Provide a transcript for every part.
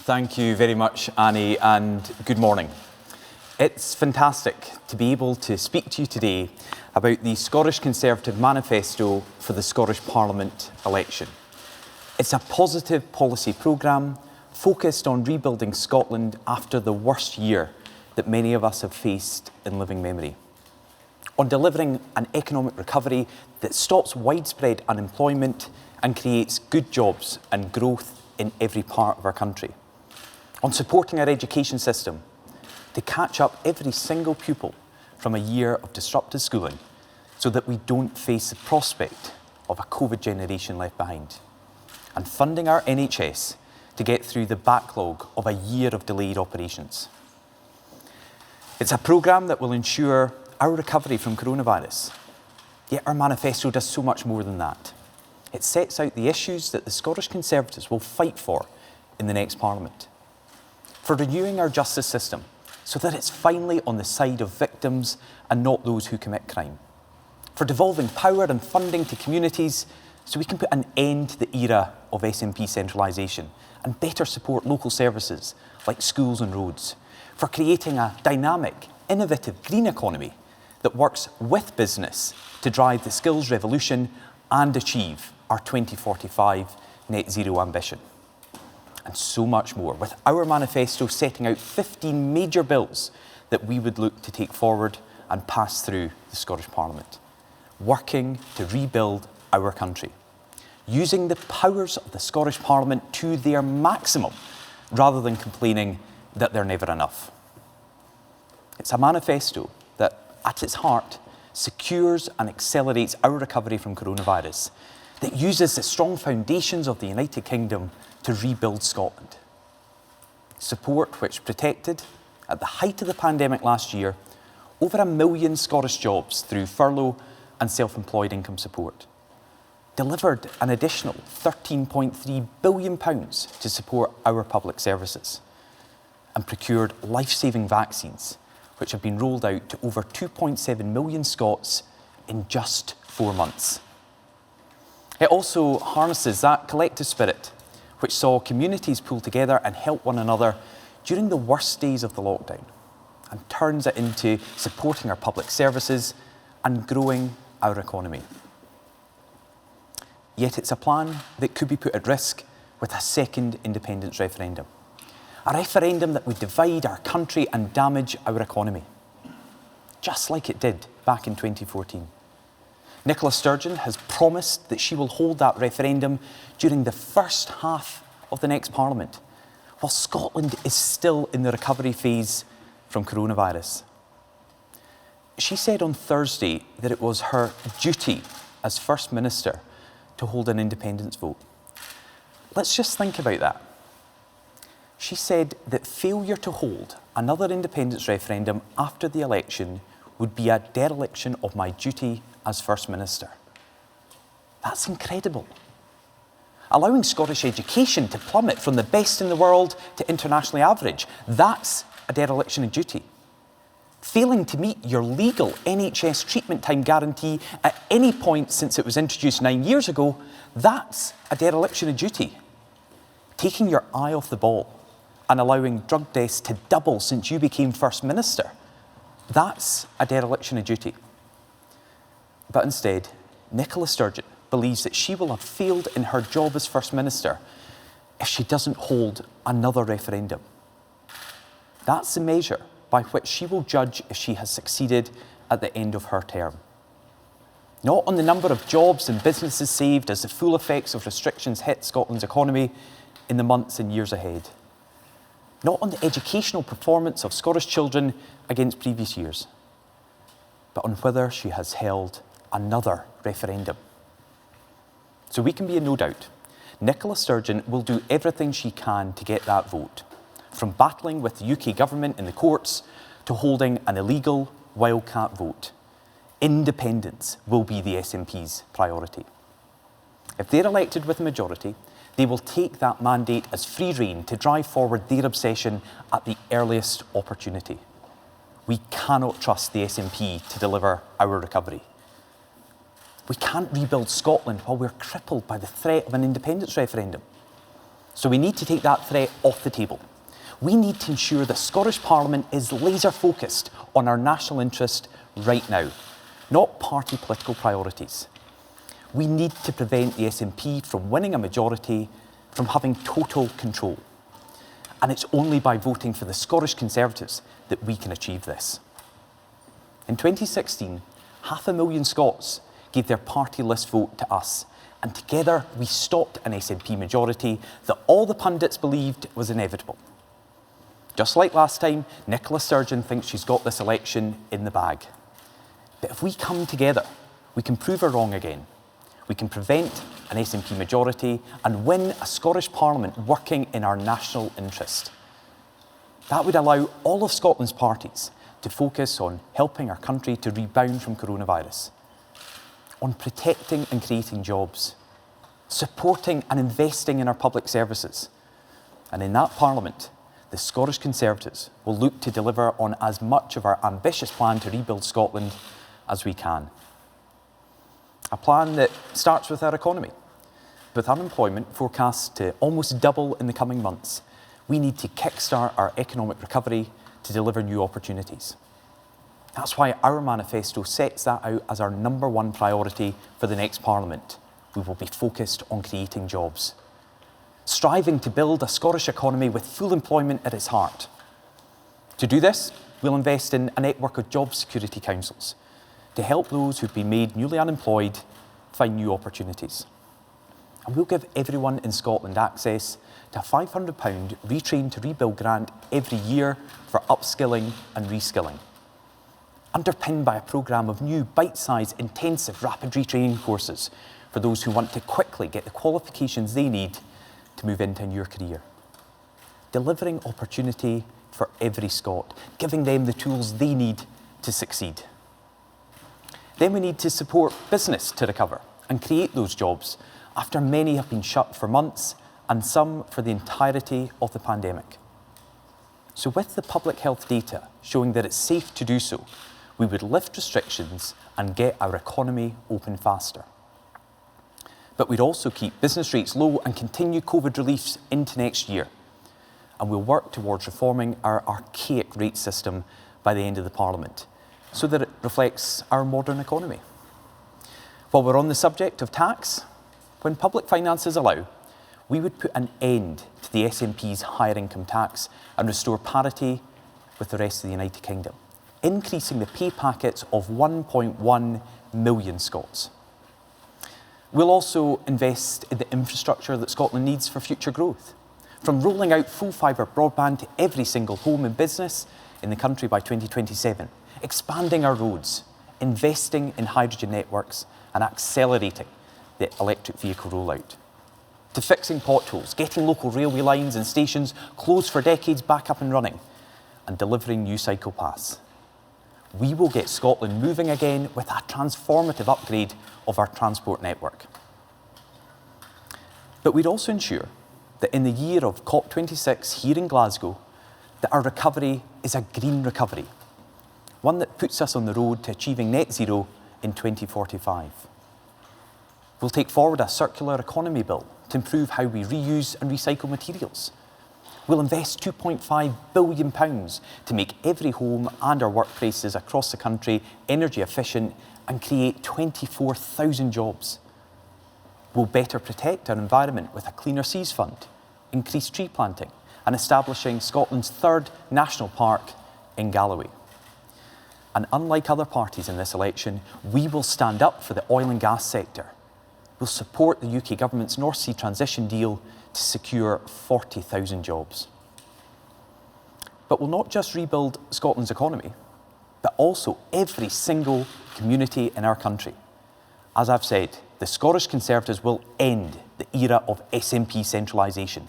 Thank you very much, Annie, and good morning. It's fantastic to be able to speak to you today about the Scottish Conservative Manifesto for the Scottish Parliament election. It's a positive policy programme focused on rebuilding Scotland after the worst year that many of us have faced in living memory, on delivering an economic recovery that stops widespread unemployment and creates good jobs and growth in every part of our country, on supporting our education system to catch up every single pupil from a year of disrupted schooling so that we don't face the prospect of a COVID generation left behind, and funding our NHS to get through the backlog of a year of delayed operations. It's a programme that will ensure our recovery from coronavirus. Yet our manifesto does so much more than that. It sets out the issues that the Scottish Conservatives will fight for in the next Parliament. For renewing our justice system so that it's finally on the side of victims and not those who commit crime. For devolving power and funding to communities so we can put an end to the era of SNP centralisation and better support local services like schools and roads. For creating a dynamic, innovative green economy that works with business to drive the skills revolution and achieve our 2045 net zero ambition. And so much more, with our manifesto setting out 15 major bills that we would look to take forward and pass through the Scottish Parliament, working to rebuild our country, using the powers of the Scottish Parliament to their maximum, rather than complaining that they're never enough. It's a manifesto that, at its heart, secures and accelerates our recovery from coronavirus, that uses the strong foundations of the United Kingdom to rebuild Scotland. Support which protected, at the height of the pandemic last year, over 1 million Scottish jobs through furlough and self-employed income support, delivered an additional £13.3 billion to support our public services, and procured life-saving vaccines, which have been rolled out to over 2.7 million Scots in just 4 months. It also harnesses that collective spirit which saw communities pull together and help one another during the worst days of the lockdown, and turns it into supporting our public services and growing our economy. Yet it's a plan that could be put at risk with a second independence referendum. A referendum that would divide our country and damage our economy, just like it did back in 2014. Nicola Sturgeon has promised that she will hold that referendum during the first half of the next Parliament, while Scotland is still in the recovery phase from coronavirus. She said on Thursday that it was her duty as First Minister to hold an independence vote. Let's just think about that. She said that failure to hold another independence referendum after the election would be a dereliction of my duty as First Minister. That's incredible. Allowing Scottish education to plummet from the best in the world to internationally average, that's a dereliction of duty. Failing to meet your legal NHS treatment time guarantee at any point since it was introduced 9 years ago, that's a dereliction of duty. Taking your eye off the ball and allowing drug deaths to double since you became First Minister, that's a dereliction of duty. But instead, Nicola Sturgeon believes that she will have failed in her job as First Minister if she doesn't hold another referendum. That's the measure by which she will judge if she has succeeded at the end of her term. Not on the number of jobs and businesses saved as the full effects of restrictions hit Scotland's economy in the months and years ahead. Not on the educational performance of Scottish children against previous years, but on whether she has held another referendum. So we can be in no doubt, Nicola Sturgeon will do everything she can to get that vote, from battling with the UK government in the courts to holding an illegal wildcat vote. Independence will be the SNP's priority. If they're elected with a majority, they will take that mandate as free rein to drive forward their obsession at the earliest opportunity. We cannot trust the SNP to deliver our recovery. We can't rebuild Scotland while we're crippled by the threat of an independence referendum. So we need to take that threat off the table. We need to ensure that Scottish Parliament is laser focused on our national interest right now, not party political priorities. We need to prevent the SNP from winning a majority, from having total control. And it's only by voting for the Scottish Conservatives that we can achieve this. In 2016, 500,000 Scots gave their party list vote to us, and together we stopped an SNP majority that all the pundits believed was inevitable. Just like last time, Nicola Sturgeon thinks she's got this election in the bag. But if we come together, we can prove her wrong again. We can prevent an SNP majority and win a Scottish Parliament working in our national interest. That would allow all of Scotland's parties to focus on helping our country to rebound from coronavirus, on protecting and creating jobs, supporting and investing in our public services. And in that Parliament, the Scottish Conservatives will look to deliver on as much of our ambitious plan to rebuild Scotland as we can. A plan that starts with our economy. With unemployment forecast to almost double in the coming months, we need to kickstart our economic recovery to deliver new opportunities. That's why our manifesto sets that out as our #1 priority for the next Parliament. We will be focused on creating jobs, striving to build a Scottish economy with full employment at its heart. To do this, we'll invest in a network of job security councils to help those who've been made newly unemployed find new opportunities. And we'll give everyone in Scotland access to a £500 Retrain to Rebuild grant every year for upskilling and reskilling, underpinned by a programme of new bite-sized, intensive, rapid retraining courses for those who want to quickly get the qualifications they need to move into a new career. Delivering opportunity for every Scot, giving them the tools they need to succeed. Then we need to support business to recover and create those jobs after many have been shut for months and some for the entirety of the pandemic. So with the public health data showing that it's safe to do so, we would lift restrictions and get our economy open faster. But we'd also keep business rates low and continue COVID reliefs into next year. And we'll work towards reforming our archaic rate system by the end of the Parliament, so that it reflects our modern economy. While we're on the subject of tax, when public finances allow, we would put an end to the SNP's higher income tax and restore parity with the rest of the United Kingdom, increasing the pay packets of 1.1 million Scots. We'll also invest in the infrastructure that Scotland needs for future growth, from rolling out full fibre broadband to every single home and business in the country by 2027, expanding our roads, investing in hydrogen networks and accelerating the electric vehicle rollout, to fixing potholes, getting local railway lines and stations closed for decades back up and running, and delivering new cycle paths. We will get Scotland moving again with a transformative upgrade of our transport network. But we'd also ensure that in the year of COP26 here in Glasgow, that our recovery is a green recovery, one that puts us on the road to achieving net zero in 2045. We'll take forward a circular economy bill to improve how we reuse and recycle materials. We'll invest £2.5 billion to make every home and our workplaces across the country energy efficient and create 24,000 jobs. We'll better protect our environment with a Cleaner Seas Fund, increased tree planting and establishing Scotland's 3rd national park in Galloway. And unlike other parties in this election, we will stand up for the oil and gas sector. We'll support the UK government's North Sea transition deal to secure 40,000 jobs. But we'll not just rebuild Scotland's economy, but also every single community in our country. As I've said, the Scottish Conservatives will end the era of SNP centralisation.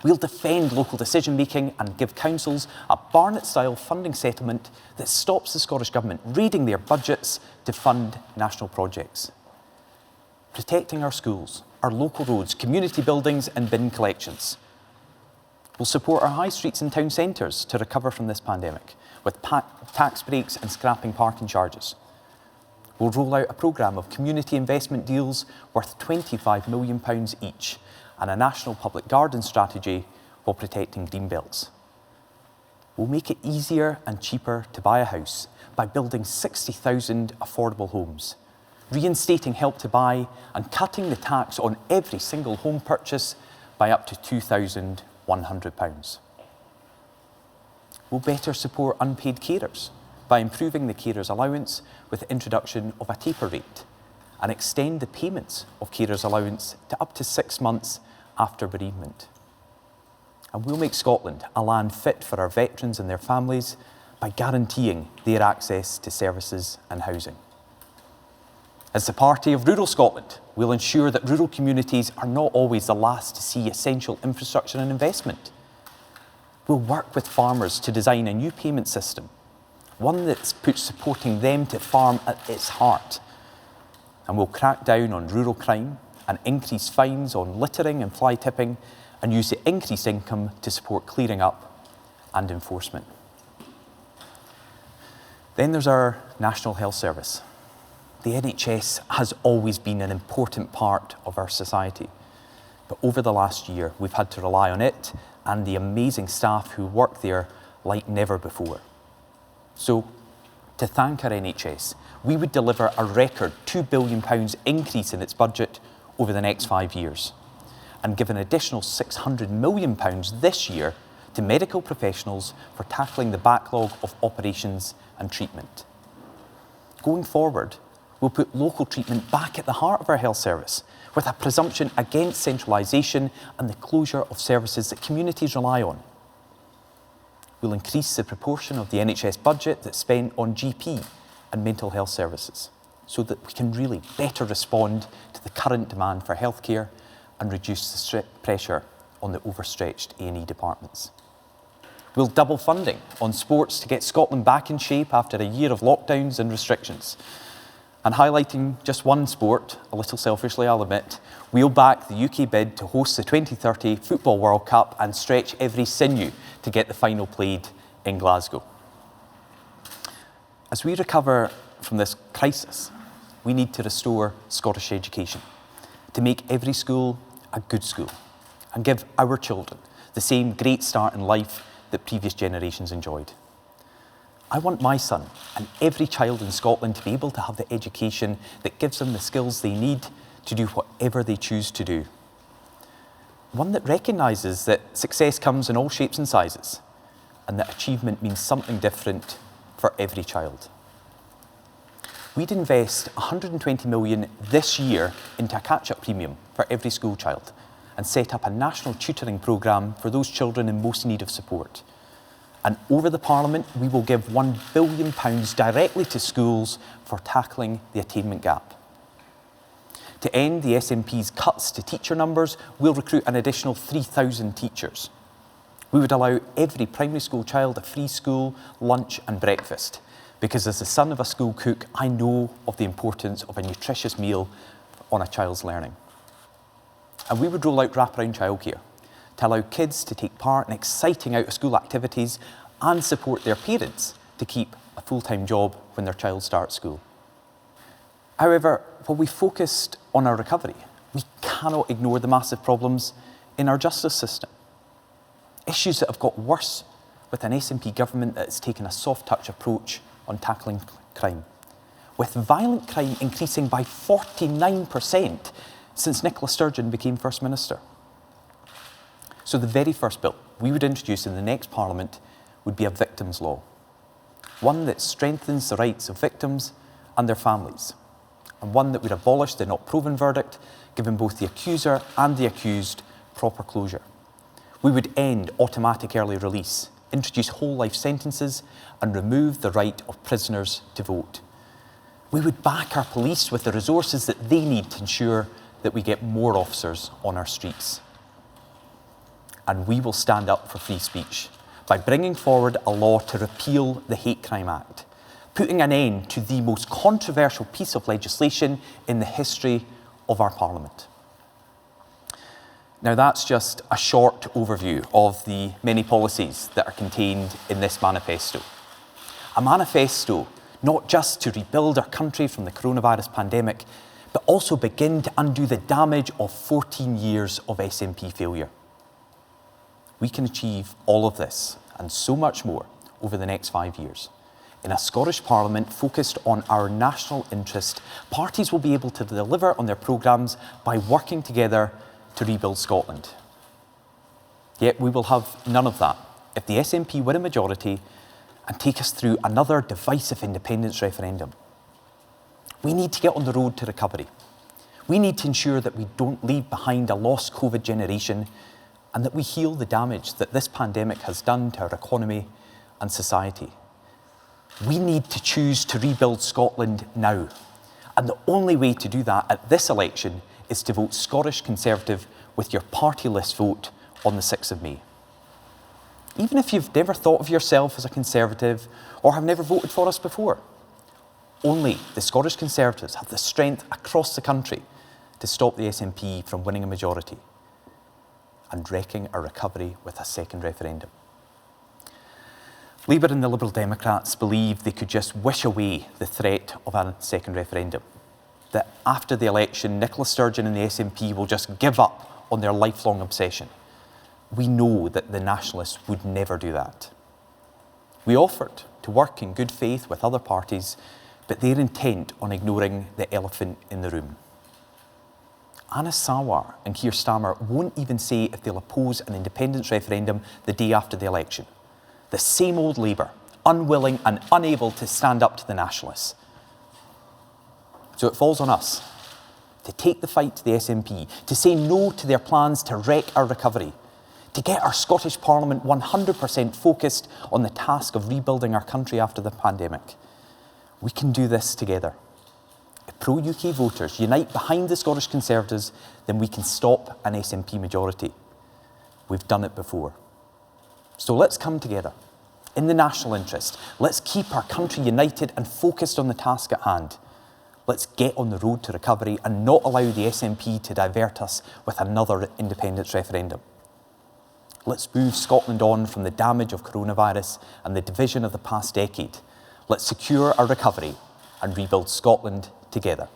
We'll defend local decision-making and give councils a Barnett-style funding settlement that stops the Scottish Government raiding their budgets to fund national projects. Protecting our schools, our local roads, community buildings and bin collections. We'll support our high streets and town centres to recover from this pandemic, with tax breaks and scrapping parking charges. We'll roll out a programme of community investment deals worth £25 million each, and a national public garden strategy while protecting green belts. We'll make it easier and cheaper to buy a house by building 60,000 affordable homes, reinstating Help to Buy and cutting the tax on every single home purchase by up to £2,100. We'll better support unpaid carers by improving the Carers Allowance with the introduction of a taper rate and extend the payments of Carers Allowance to up to 6 months after bereavement. And we'll make Scotland a land fit for our veterans and their families by guaranteeing their access to services and housing. As the party of rural Scotland, we'll ensure that rural communities are not always the last to see essential infrastructure and investment. We'll work with farmers to design a new payment system, one that puts supporting them to farm at its heart. And we'll crack down on rural crime and increase fines on littering and fly tipping, and use the increased income to support clearing up and enforcement. Then there's our National Health Service. The NHS has always been an important part of our society, but over the last year we've had to rely on it and the amazing staff who work there like never before. So, to thank our NHS, we would deliver a record £2 billion increase in its budget over the next 5 years, and give an additional £600 million this year to medical professionals for tackling the backlog of operations and treatment. Going forward, we'll put local treatment back at the heart of our health service, with a presumption against centralisation and the closure of services that communities rely on. We'll increase the proportion of the NHS budget that's spent on GP and mental health services, so that we can really better respond to the current demand for healthcare and reduce the pressure on the overstretched A&E departments. We'll double funding on sports to get Scotland back in shape after a year of lockdowns and restrictions. And highlighting just one sport, a little selfishly I'll admit, we'll back the UK bid to host the 2030 Football World Cup and stretch every sinew to get the final played in Glasgow. As we recover from this crisis, we need to restore Scottish education, to make every school a good school and give our children the same great start in life that previous generations enjoyed. I want my son and every child in Scotland to be able to have the education that gives them the skills they need to do whatever they choose to do. One that recognises that success comes in all shapes and sizes, and that achievement means something different for every child. We'd invest £120 million this year into a catch-up premium for every school child and set up a national tutoring programme for those children in most need of support. And over the Parliament, we will give £1 billion directly to schools for tackling the attainment gap. To end the SNP's cuts to teacher numbers, we'll recruit an additional 3,000 teachers. We would allow every primary school child a free school, lunch and breakfast, because as the son of a school cook, I know of the importance of a nutritious meal on a child's learning. And we would roll out wraparound childcare to allow kids to take part in exciting out-of-school activities and support their parents to keep a full-time job when their child starts school. However, while we focused on our recovery, we cannot ignore the massive problems in our justice system. Issues that have got worse with an SNP government that has taken a soft-touch approach on tackling crime, with violent crime increasing by 49% since Nicola Sturgeon became First Minister. So the very first bill we would introduce in the next Parliament would be a victims' law, one that strengthens the rights of victims and their families, and one that would abolish the not proven verdict, giving both the accuser and the accused proper closure. We would end automatic early release, introduce whole life sentences, and remove the right of prisoners to vote. We would back our police with the resources that they need to ensure that we get more officers on our streets. And we will stand up for free speech by bringing forward a law to repeal the Hate Crime Act, putting an end to the most controversial piece of legislation in the history of our Parliament. Now that's just a short overview of the many policies that are contained in this manifesto. A manifesto not just to rebuild our country from the coronavirus pandemic, but also begin to undo the damage of 14 years of SNP failure. We can achieve all of this and so much more over the next 5 years. In a Scottish Parliament focused on our national interest, parties will be able to deliver on their programmes by working together to rebuild Scotland. Yet we will have none of that if the SNP win a majority and take us through another divisive independence referendum. We need to get on the road to recovery. We need to ensure that we don't leave behind a lost COVID generation and that we heal the damage that this pandemic has done to our economy and society. We need to choose to rebuild Scotland now. And the only way to do that at this election is to vote Scottish Conservative with your party list vote on the 6th of May. Even if you've never thought of yourself as a Conservative or have never voted for us before, only the Scottish Conservatives have the strength across the country to stop the SNP from winning a majority and wrecking our recovery with a second referendum. Labour and the Liberal Democrats believe they could just wish away the threat of a second referendum, that after the election, Nicola Sturgeon and the SNP will just give up on their lifelong obsession. We know that the Nationalists would never do that. We offered to work in good faith with other parties, but they're intent on ignoring the elephant in the room. Anna Sawar and Keir Starmer won't even say if they'll oppose an independence referendum the day after the election. The same old Labour, unwilling and unable to stand up to the Nationalists. So it falls on us to take the fight to the SNP, to say no to their plans to wreck our recovery, to get our Scottish Parliament 100% focused on the task of rebuilding our country after the pandemic. We can do this together. If pro-UK voters unite behind the Scottish Conservatives, then we can stop an SNP majority. We've done it before. So let's come together. In the national interest, let's keep our country united and focused on the task at hand. Let's get on the road to recovery and not allow the SNP to divert us with another independence referendum. Let's move Scotland on from the damage of coronavirus and the division of the past decade. Let's secure our recovery and rebuild Scotland together.